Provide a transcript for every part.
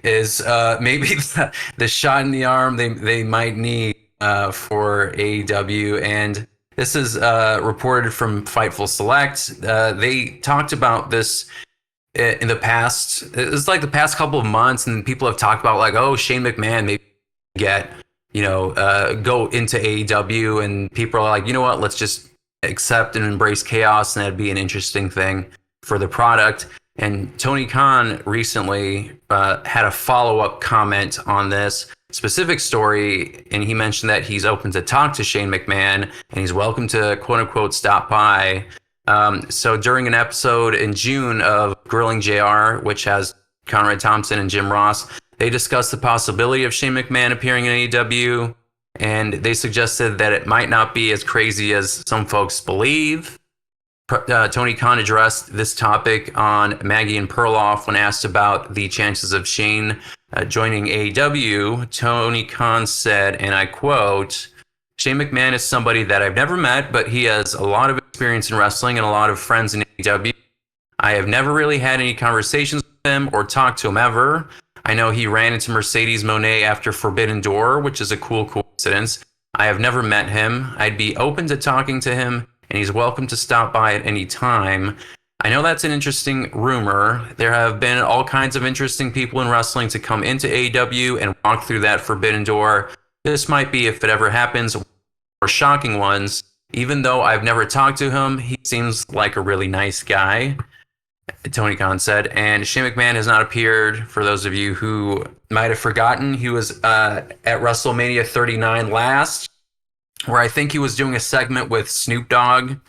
is maybe the shot in the arm they might need for AEW. And this is reported from Fightful Select. They talked about this in the past. It was like the past couple of months, and people have talked about like, oh, Shane McMahon maybe get go into AEW, and people are like, you know what, let's just accept and embrace chaos, and that'd be an interesting thing for the product. And Tony Khan recently had a follow-up comment on this specific story, and he mentioned that he's open to talk to Shane McMahon, and he's welcome to quote-unquote stop by. So during an episode in June of Grilling JR, which has Conrad, Thompson, and Jim Ross, they discussed the possibility of Shane McMahon appearing in AEW, and they suggested that it might not be as crazy as some folks believe. Tony Khan addressed this topic on Maggie and Perloff when asked about the chances of Shane joining AEW. Tony Khan said, and I quote, "Shane McMahon is somebody that I've never met, but he has a lot of experience in wrestling and a lot of friends in AEW. I have never really had any conversations with him or talked to him ever. I know he ran into Mercedes Moné after Forbidden Door, which is a cool coincidence. I have never met him. I'd be open to talking to him, and he's welcome to stop by at any time. I know that's an interesting rumor. There have been all kinds of interesting people in wrestling to come into AEW and walk through that Forbidden Door. This might be, if it ever happens, or shocking ones. Even though I've never talked to him, he seems like a really nice guy," Tony Khan said. And Shane McMahon has not appeared. For those of you who might have forgotten, he was at WrestleMania 39 last, where I think he was doing a segment with Snoop Dogg.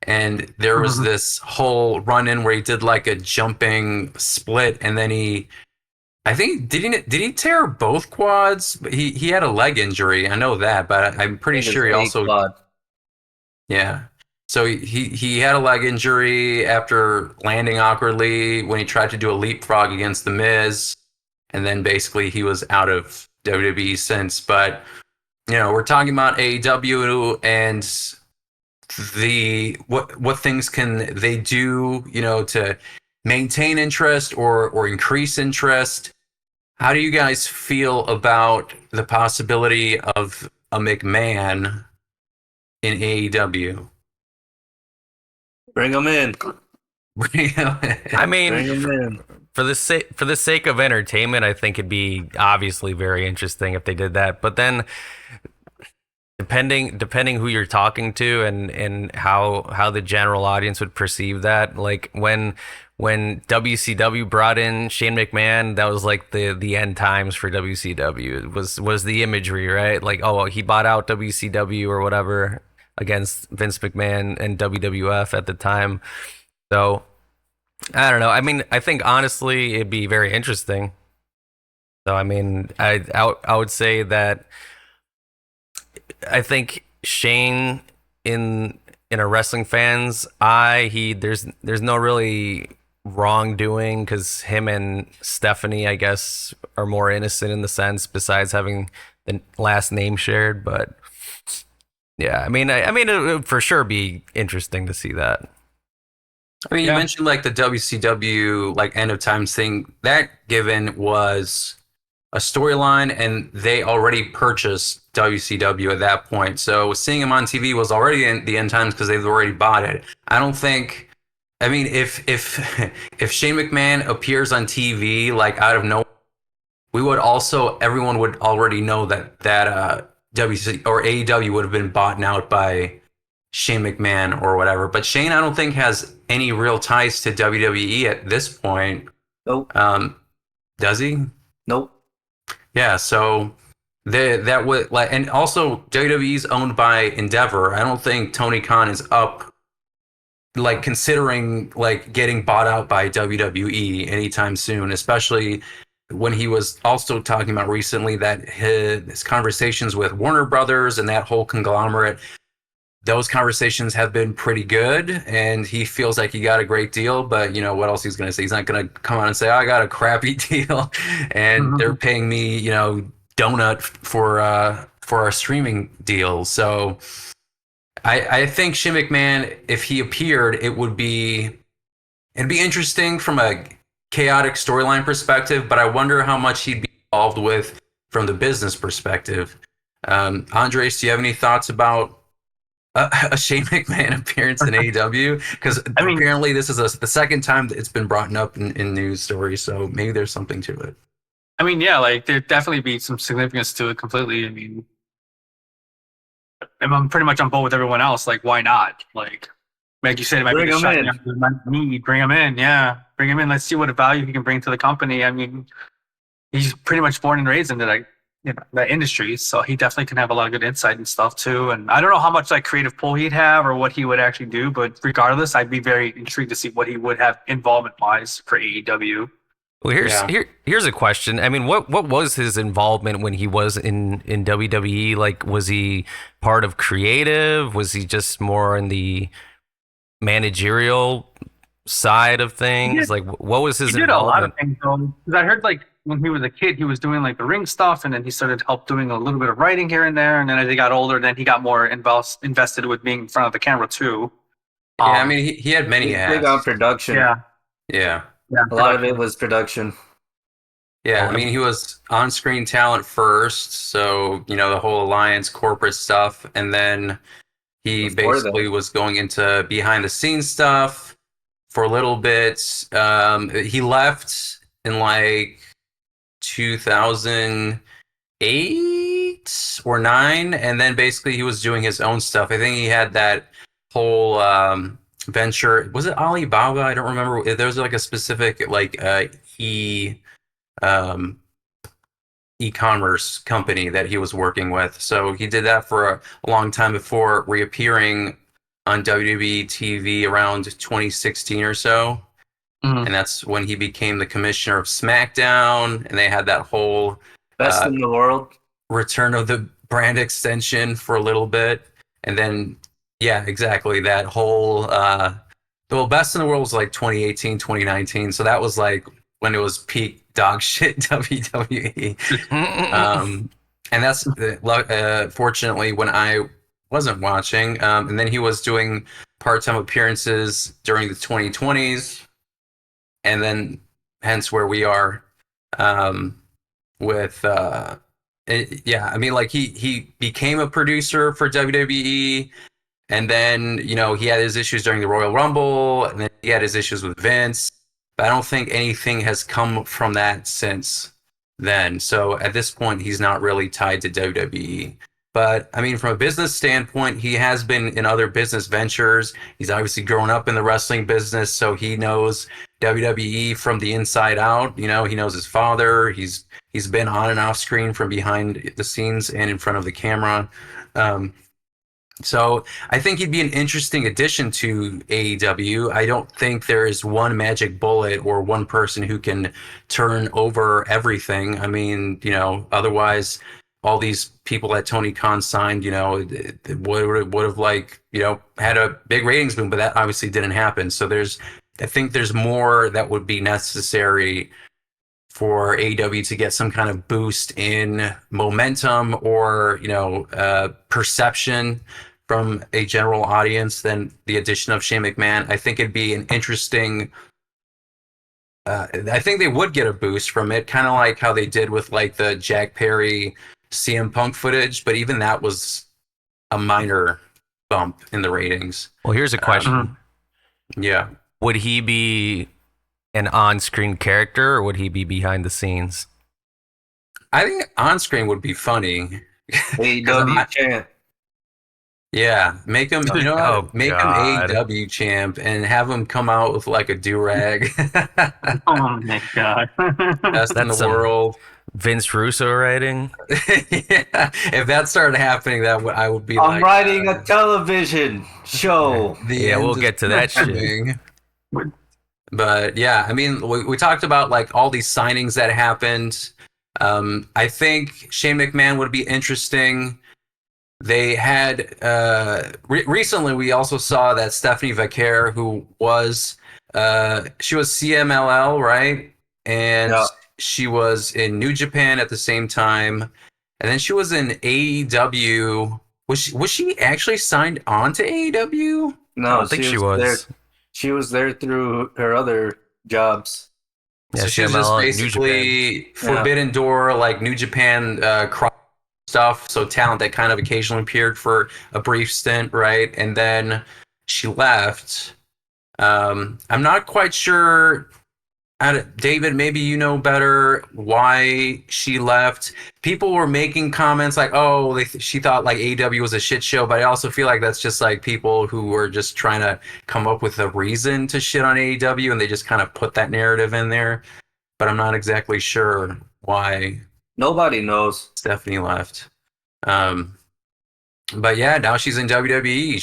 And there was this whole run-in where he did like a jumping split, and then I think, did he tear both quads? He had a leg injury. I know that, but I'm pretty sure he also quad. Yeah. So he had a leg injury after landing awkwardly when he tried to do a leapfrog against The Miz, and then basically he was out of WWE since. But we're talking about AEW and what things can they do, to maintain interest or increase interest. How do you guys feel about the possibility of a McMahon in AEW? Bring him in. I mean, Bring him in. for the sake of entertainment, I think it'd be obviously very interesting if they did that. But then, depending who you're talking to and how the general audience would perceive that, like when WCW brought in Shane McMahon, that was like the end times for WCW. It was the imagery, right? Like, oh, well, he bought out WCW or whatever against Vince McMahon and WWF at the time. So I don't know. I mean, I think honestly it'd be very interesting. So I mean, I would say that I think Shane in a wrestling fan's eye, there's no really wrongdoing, because him and Stephanie, I guess, are more innocent in the sense, besides having the last name shared. But yeah, I mean, it would for sure be interesting to see that. I mean, you mentioned like the WCW like end of times thing. That given was a storyline, and they already purchased WCW at that point. So seeing him on TV was already in the end times because they've already bought it. I don't think. I mean, if Shane McMahon appears on TV like out of nowhere, everyone would already know that WC or AEW would have been bought out by Shane McMahon or whatever. But Shane, I don't think, has any real ties to WWE at this point. Nope. Does he? Nope. Yeah. So that would like, and also WWE's owned by Endeavor. I don't think Tony Khan is up, like, considering like getting bought out by WWE anytime soon, especially when he was also talking about recently that his conversations with Warner Brothers and that whole conglomerate, those conversations have been pretty good, and he feels like he got a great deal. But what else he's going to say? He's not going to come out and say, I got a crappy deal and they're paying me donut for our streaming deal. So I think Shane McMahon, if he appeared, it'd be interesting from a chaotic storyline perspective, but I wonder how much he'd be involved with from the business perspective. Andres, do you have any thoughts about a Shane McMahon appearance in AEW? Because apparently this is the second time that it's been brought up in news stories, so maybe there's something to it. I mean, yeah, like there'd definitely be some significance to it completely. I mean, I'm pretty much on board with everyone else. Like, why not? Like you said, it might Bring be the him shot in. me. Bring him in. Yeah, bring him in. Let's see what value he can bring to the company. I mean, he's pretty much born and raised into that industry, so he definitely can have a lot of good insight and stuff too. And I don't know how much like creative pull he'd have or what he would actually do, but regardless, I'd be very intrigued to see what he would have involvement wise for AEW. Well, here's a question. I mean, what was his involvement when he was in WWE? Like, was he part of creative? Was he just more in the managerial side of things? Like, what was his involvement? He did a lot of involvement? things though. Because I heard like when he was a kid, he was doing like the ring stuff, and then he started doing a little bit of writing here and there. And then as he got older, then he got more invested with being in front of the camera too. Yeah, I mean, he had many He's hats. big on production. Yeah. A lot of it was production. Yeah, I mean, he was on-screen talent first, so, you know, the whole alliance corporate stuff, and then he basically was going into behind-the-scenes stuff for a little bit. He left in like 2008 or 9, and then basically he was doing his own stuff. I think he had that whole venture. Was it Alibaba? I don't remember. There was like a specific like e-commerce company that he was working with. So he did that for a long time before reappearing on WWE TV around 2016 or so. And that's when he became the commissioner of SmackDown, and they had that whole best in the world return of the brand extension for a little bit. And then, yeah, exactly. That whole, well, best in the world was like 2018, 2019. So that was like when it was peak dog shit WWE. And that's fortunately when I wasn't watching. And then he was doing part-time appearances during the 2020s. And then hence where we are with I mean, like he became a producer for WWE, and then, you know, he had his issues during the Royal Rumble, and then he had his issues with Vince, but I don't think anything has come from that since then. So at this point, he's not really tied to WWE. But I mean, from a business standpoint, he has been in other business ventures. He's obviously grown up in the wrestling business, so he knows WWE from the inside out. You know, he knows his father. He's been on and off screen, from behind the scenes and in front of the camera. So I think he'd be an interesting addition to AEW. I don't think there is one magic bullet or one person who can turn over everything. I mean, you know, otherwise all these people that Tony Khan signed, you know, would have like, you know, had a big ratings boom, but that obviously didn't happen. So I think there's more that would be necessary for AEW to get some kind of boost in momentum or, you know, perception from a general audience than the addition of Shane McMahon. I think it'd be an interesting. I think they would get a boost from it, kind of like how they did with like the Jack Perry CM Punk footage, but even that was a minor bump in the ratings. Well, here's a question. Yeah. Would he be an on-screen character, or would he be behind the scenes? I think on-screen would be funny. AEW champ. Yeah, make him, you know, make him AEW champ and have him come out with like a do-rag. Oh my god. Best in the world. Vince Russo writing. Yeah, if that started happening, I would be I'm writing a television show. We'll get to that shit. But yeah, I mean, we talked about like all these signings that happened. I think Shane McMahon would be interesting. They had recently. We also saw that Stephanie Vaquer, who was she was CMLL, right? And she was in New Japan at the same time, and then she was in AEW. Was she actually signed on to AEW? No, I don't think she was. She was there through her other jobs. Yeah, So she was just CMLL, New Japan. basically Forbidden Door, like New Japan stuff. So talent that kind of occasionally appeared for a brief stint, right? And then she left. I'm not quite sure. David, maybe you know better why she left. People were making comments like, "Oh, she thought like AEW was a shit show," but I also feel like that's just like people who were just trying to come up with a reason to shit on AEW, and they just kind of put that narrative in there. But I'm not exactly sure why Nobody knows. Stephanie left. But yeah, now she's in WWE.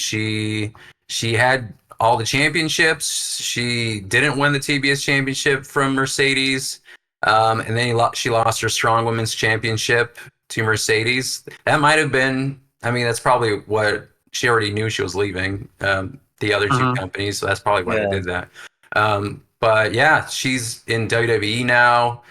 She had all the championships. She didn't win the TBS championship from Mercedes. And then she lost her Strong Women's Championship to Mercedes. That might have been, I mean, that's probably what she already knew she was leaving the other two companies. So that's probably why they did that. But yeah, she's in WWE now.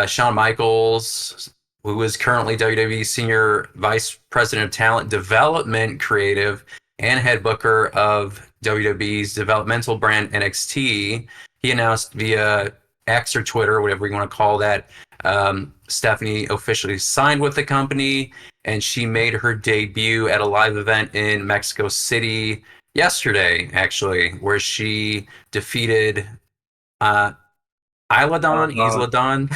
Shawn Michaels, who is currently WWE Senior Vice President of Talent Development, Creative, and head booker of WWE's developmental brand NXT, he announced via X or Twitter, whatever you want to call that, Stephanie officially signed with the company, and she made her debut at a live event in Mexico City yesterday, actually, where she defeated Isla Dawn.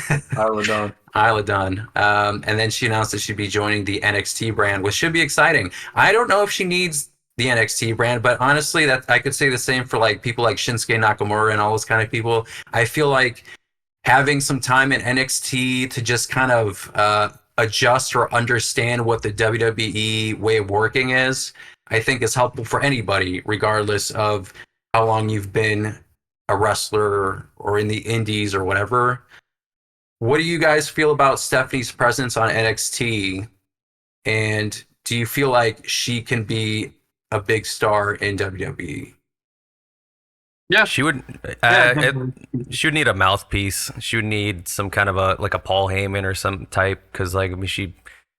And then she announced that she'd be joining the NXT brand, which should be exciting. I don't know if she needs the NXT brand, but honestly, that I could say the same for like people like Shinsuke Nakamura and all those kind of people. I feel like having some time in NXT to just kind of adjust or understand what the WWE way of working is, I think is helpful for anybody, regardless of how long you've been a wrestler or in the indies or whatever. What do you guys feel about Stephanie's presence on NXT? And do you feel like she can be a big star in WWE? Yeah, She would. She would need a mouthpiece. She would need some kind of a Paul Heyman or some type, because like, I mean, she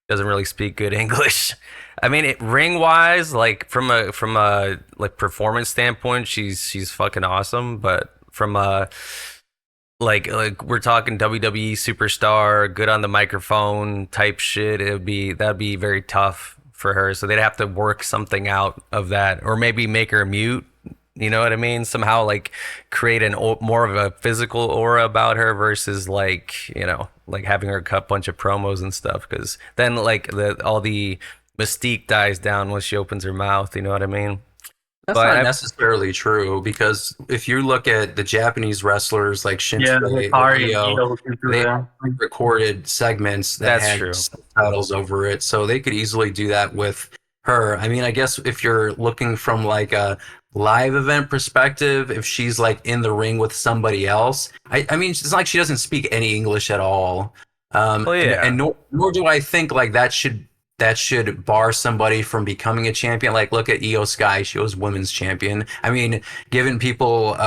doesn't really speak good English. I mean, ring wise, like from a like performance standpoint, she's fucking awesome. But from a like we're talking WWE superstar, good on the microphone type shit, that'd be very tough for her. So they'd have to work something out of that, or maybe make her mute. You know what I mean? Somehow like create more of a physical aura about her versus like, you know, like having her cut a bunch of promos and stuff. Because then like all the mystique dies down once she opens her mouth. You know what I mean? That's not necessarily true, because if you look at the Japanese wrestlers like Shinsuke, Io, they recorded segments that had subtitles over it, so they could easily do that with her. I mean, I guess if you're looking from like a live event perspective, if she's like in the ring with somebody else, I mean, it's like she doesn't speak any English at all. And nor do I think like that should bar somebody from becoming a champion. Like, look at Io Sky; she was women's champion. I mean, giving people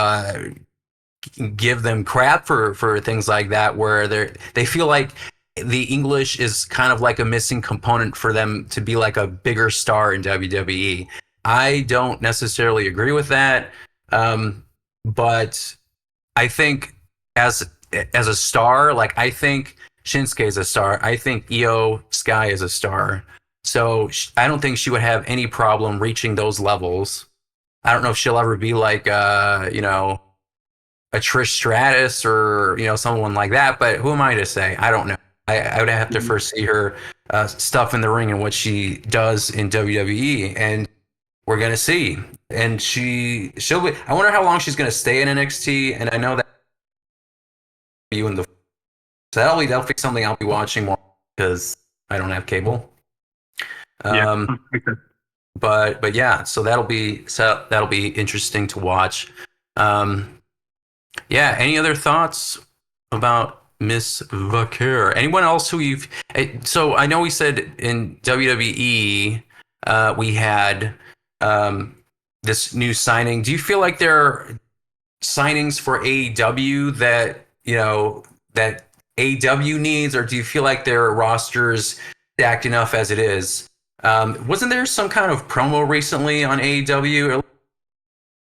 give them crap for things like that, where they feel like the English is kind of like a missing component for them to be like a bigger star in WWE. I don't necessarily agree with that, but I think as a star, like I think Shinsuke is a star. I think Io Sky is a star. So I don't think she would have any problem reaching those levels. I don't know if she'll ever be like, you know, a Trish Stratus or, you know, someone like that. But who am I to say? I don't know. I would have to first see her stuff in the ring and what she does in WWE. And we're going to see. And she'll be, I wonder how long she's going to stay in NXT. And I know that you in the, so that'll be something I'll be watching more because I don't have cable. But yeah, so that'll be interesting to watch. Yeah. Any other thoughts about Miss Vaquer? Anyone else who you've? So I know we said in WWE we had this new signing. Do you feel like there are signings for AEW that you know that AEW needs, or do you feel like their roster's stacked enough as it is? Wasn't there some kind of promo recently on AEW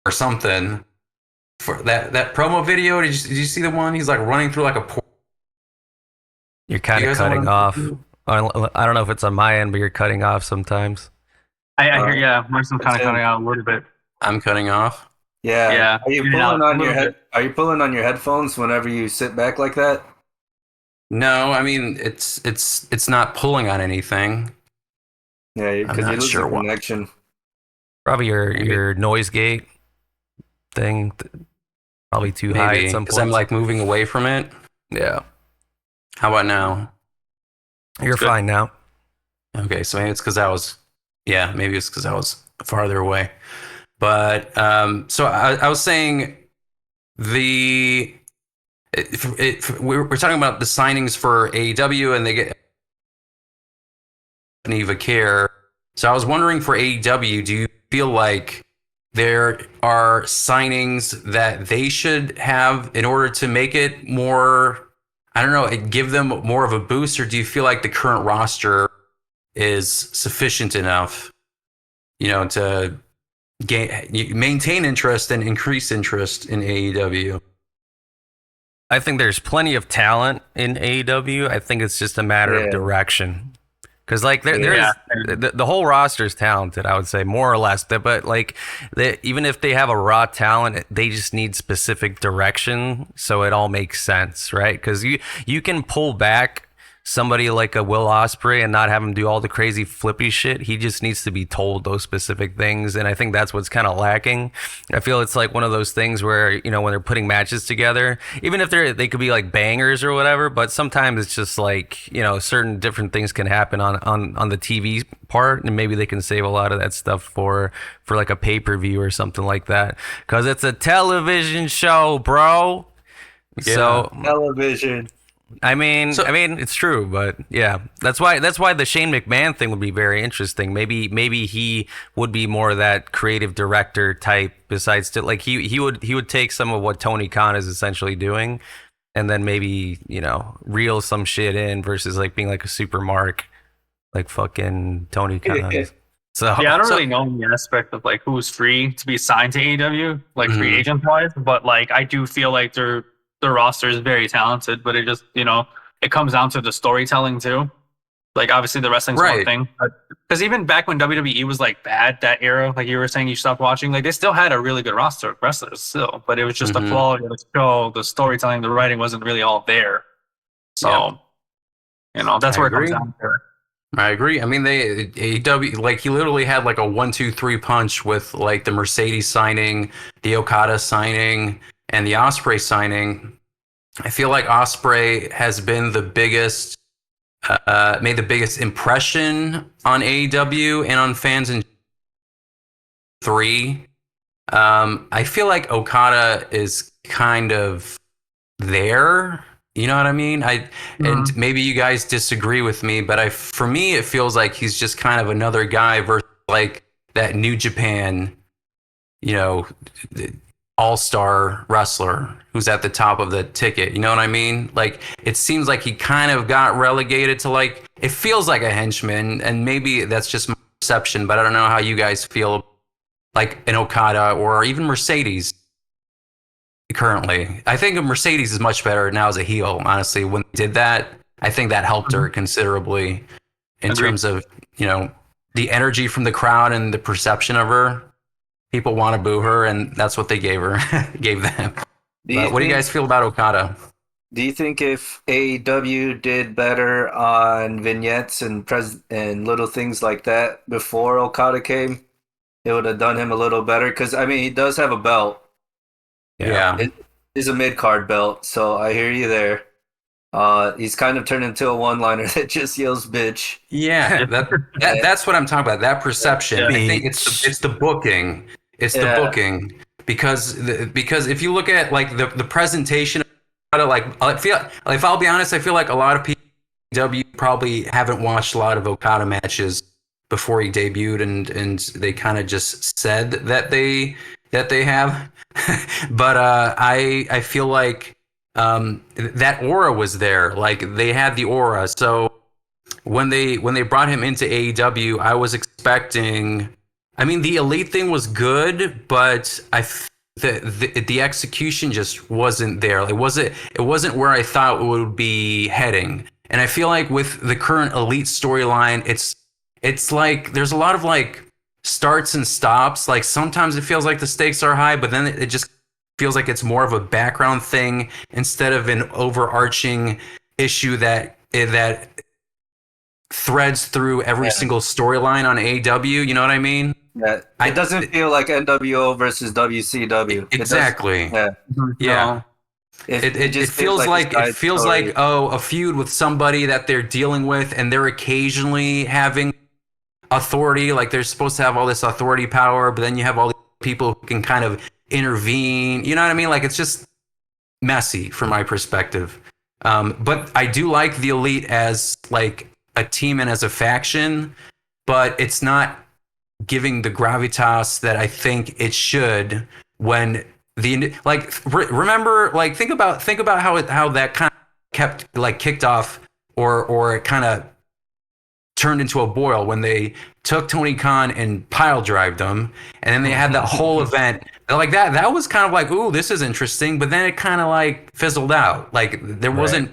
or something for that promo video. Did you see the one? He's like running through like a portal. You're kind of cutting off. I don't know if it's on my end, but you're cutting off sometimes. I hear, yeah, Mark's kind of cutting out a little bit. I'm cutting off. Yeah. Yeah. Are you pulling on your Are you pulling on your headphones whenever you sit back like that? No, I mean it's not pulling on anything. Yeah, I'm because you not lose sure the why. connection. Probably your noise gate thing. Probably too high Maybe at some because point. I'm like moving away from it. Yeah. How about now? You're fine now. Okay, so maybe it's because I was farther away. But so I was saying we're talking about the signings for AEW, and they get Neva Care. So I was wondering for AEW, do you feel like there are signings that they should have in order to make it more, I don't know, give them more of a boost, or do you feel like the current roster is sufficient enough, to maintain interest and increase interest in AEW? I think there's plenty of talent in AEW. I think it's just a matter of direction. Because like the whole roster is talented, I would say, more or less. But like even if they have a raw talent, they just need specific direction so it all makes sense, right? Because you can pull back somebody like a Will Ospreay and not have him do all the crazy flippy shit. He just needs to be told those specific things, and I think that's what's kind of lacking. I feel it's like one of those things where when they're putting matches together, even if they could be like bangers or whatever, but sometimes it's just like certain different things can happen on the TV part, and maybe they can save a lot of that stuff for like a pay-per-view or something like that, because it's a television show, bro. Yeah. So television. I mean, it's true, but yeah, that's why the Shane McMahon thing would be very interesting. Maybe he would be more of that creative director type. Besides, like he would take some of what Tony Khan is essentially doing, and then maybe reel some shit in versus like being like a super mark, like fucking Tony Khan. So yeah, I don't really know the aspect of like who's free to be signed to AEW, like free agent wise, but like I do feel like the roster is very talented, but it just it comes down to the storytelling too. Like obviously the wrestling's one thing, because even back when WWE was like bad, that era, like you were saying, you stopped watching, like they still had a really good roster of wrestlers still, but it was just the quality of the show, the storytelling, the writing wasn't really all there. So that's where it comes down to. I agree. I mean, AEW, like he literally had like a 1-2-3 punch with like the Mercedes signing, the Okada signing, and the Ospreay signing. I feel like Ospreay has been the biggest, made the biggest impression on AEW and on fans in 3. I feel like Okada is kind of there. You know what I mean? And maybe you guys disagree with me, but for me, it feels like he's just kind of another guy versus like that New Japan, all-star wrestler who's at the top of the ticket. You know what I mean? Like, it seems like he kind of got relegated to like, it feels like a henchman, and maybe that's just my perception, but I don't know how you guys feel like an Okada or even Mercedes currently. I think Mercedes is much better now as a heel, honestly. When they did that, I think that helped her considerably in terms of, the energy from the crowd and the perception of her. People want to boo her, and that's what they gave them. What do you guys feel about Okada? Do you think if AEW did better on vignettes and little things like that before Okada came, it would have done him a little better? Because, I mean, he does have a belt. Yeah. It is a mid-card belt, so I hear you there. He's kind of turned into a one-liner that just yells bitch. Yeah, that's what I'm talking about, that perception. I think it's the booking. It's the booking. Because if you look at like the presentation, like if I'll be honest, I feel like a lot of people probably haven't watched a lot of Okada matches before he debuted, and they kind of just said that they have. But I feel like that aura was there. Like they had the aura. So when they brought him into AEW, I was expecting. I mean, the Elite thing was good, but the execution just wasn't there. It wasn't where I thought it would be heading. And I feel like with the current Elite storyline, it's like there's a lot of like starts and stops. Like sometimes it feels like the stakes are high, but then it just feels like it's more of a background thing instead of an overarching issue that threads through every single storyline on AEW. You know what I mean? Yeah, it doesn't feel like NWO versus WCW. Exactly. Yeah. Yeah. No. It just feels like a side story. a feud with somebody that they're dealing with, and they're occasionally having authority. Like they're supposed to have all this authority power, but then you have all these people who can kind of intervene. You know what I mean? Like it's just messy from my perspective. But I do like the Elite as like a team and as a faction, but it's not giving the gravitas that I think it should when the like remember like think about how that kind of kept like kicked off or it kind of turned into a boil when they took Tony Khan and pile drived him, and then they had that whole event like that was kind of like, ooh, this is interesting, but then it kind of like fizzled out. Like there wasn't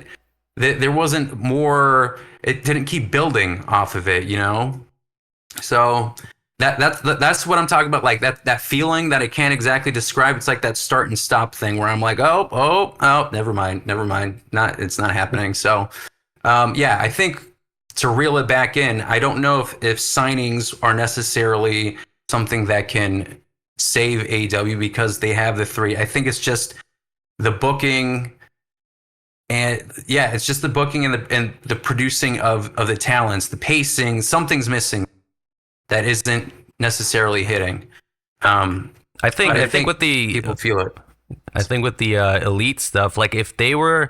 more, it didn't keep building off of it, you know? So that's what I'm talking about. Like that feeling that I can't exactly describe. It's like that start and stop thing where I'm like, oh, never mind. It's not happening. So, yeah, I think to reel it back in, I don't know if signings are necessarily something that can save AEW because they have the three. I think it's just the booking. And yeah, it's just the booking and the producing of the talents, the pacing. Something's missing that isn't necessarily hitting. I think with the people feel it. I think with the Elite stuff, like if they were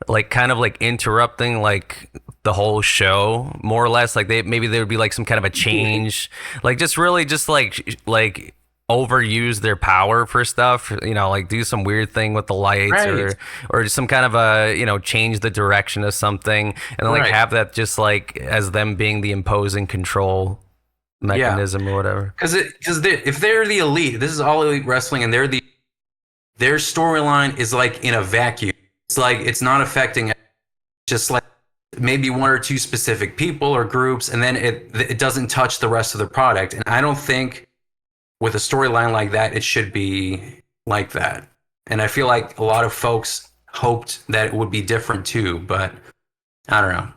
like kind of like interrupting like the whole show more or less, like maybe there would be like some kind of a change, like just really just like overuse their power for stuff, you know, like do some weird thing with the lights, right, or just some kind of a, you know, change the direction of something, and then like right, have that just like as them being the imposing control mechanism or whatever. Because if they're the Elite, this is all Elite Wrestling, and their storyline is like in a vacuum. It's like it's not affecting just like maybe one or two specific people or groups, and then it doesn't touch the rest of the product. And I don't think with a storyline like that, it should be like that. And I feel like a lot of folks hoped that it would be different too, but I don't know.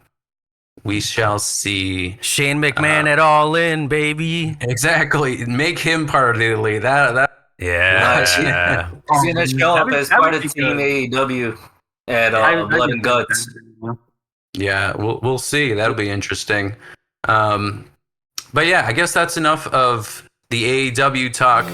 We shall see. Shane McMahon at All In, baby. Exactly. Make him part of the Elite. That yeah. He's gonna show up as part of Team AEW at Blood and Guts. Yeah, we'll see. That'll be interesting. But yeah, I guess that's enough of the AEW talk.